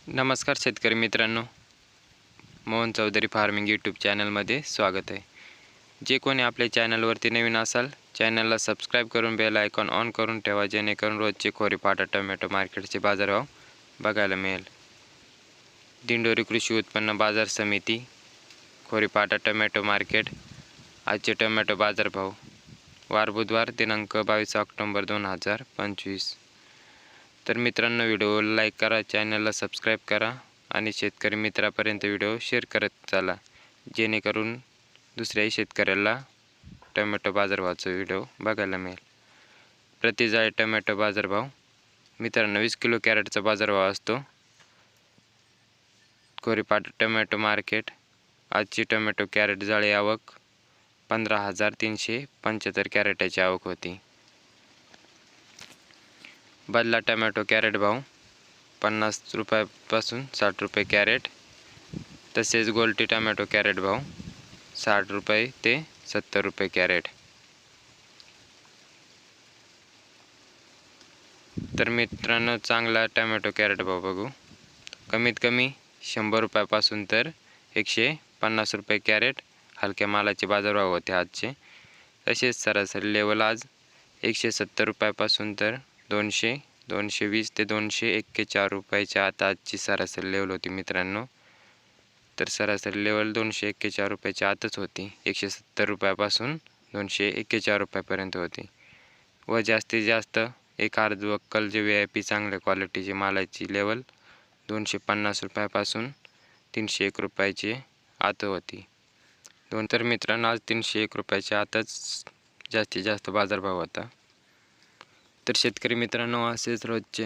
नमस्कार शेतकरी मित्रांनो, मोहन चौधरी फार्मिंग यूट्यूब चॅनलमध्ये स्वागत आहे। जे कोणी आपल्या चॅनलवरती नवीन असाल, चॅनलला सबस्क्राईब करून बेल आयकॉन ऑन करून ठेवा, जेणेकरून रोजचे खोरीपाटा टोमॅटो मार्केटचे बाजारभाव बघायला मिळेल। दिंडोरी कृषी उत्पन्न बाजार समिती खोरीपाटा टोमॅटो मार्केट आजचे टोमॅटो बाजारभाव वार बुधवार दिनांक 22 ऑक्टोबर 2025। तर मित्रांनो, व्हिडिओला लाईक करा, चॅनलला सबस्क्राईब करा आणि शेतकरी मित्रापर्यंत व्हिडिओ शेअर करत चला, जेणेकरून दुसऱ्याही शेतकऱ्याला टोमॅटो बाजारभावाचा व्हिडिओ बघायला मिळेल। प्रति जाळी टोमॅटो बाजारभाव मित्रांनो, 20 किलो कॅरेटचा बाजारभाव असतो। खोरीपाटा टोमॅटो मार्केट आजची टोमॅटो कॅरेट जाळी आवक 15,375 कॅरेटाची आवक होती। बदला टोमॅटो कॅरेट भाव 50 रुपयापासून 60 रुपये कॅरेट। तसेच गोल्टी टोमॅटो कॅरेट भाव 60 रुपये ते 70 रुपये कॅरेट। तर मित्रांनो, चांगला टोमॅटो कॅरेट भाव बघू। कमीत कमी 100 रुपयापासून तर 150 रुपये कॅरेट हलक्या मालाचे बाजारभाव होते आजचे। तसेच सरासरी लेवल आज 170 रुपयापासून तर 200, 220 ते 241 रुपयाच्या आत आजची सरासरी लेवल होती मित्रांनो। तर सरासरी लेवल 241 रुपयाच्या आतच होती। 170 रुपयापासून 241 रुपयापर्यंत होती व जास्तीत जास्त एक अर्ध वक्कल जे VIP चांगल्या क्वालिटीची मालाची लेवल 250 रुपयापासून 301 रुपयाची आत होती। तर मित्रांनो, आज 301 रुपयाच्या आतच जास्तीत जास्त बाजारभाव होता। तर शेतकरी मित्रांनो, असेच रोजचे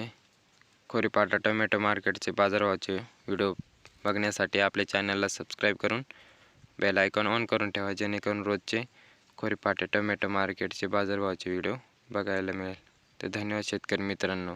खोरीपाटा टोमॅटो मार्केटचे बाजारभावाचे व्हिडिओ बघण्यासाठी आपल्या चॅनलला सबस्क्राईब करून बेल आयकॉन ऑन करून ठेवा, जेणेकरून रोजचे खोरीपाटा टोमॅटो मार्केटचे बाजारभावाचे व्हिडिओ बघायला मिळेल। तर धन्यवाद शेतकरी मित्रांनो।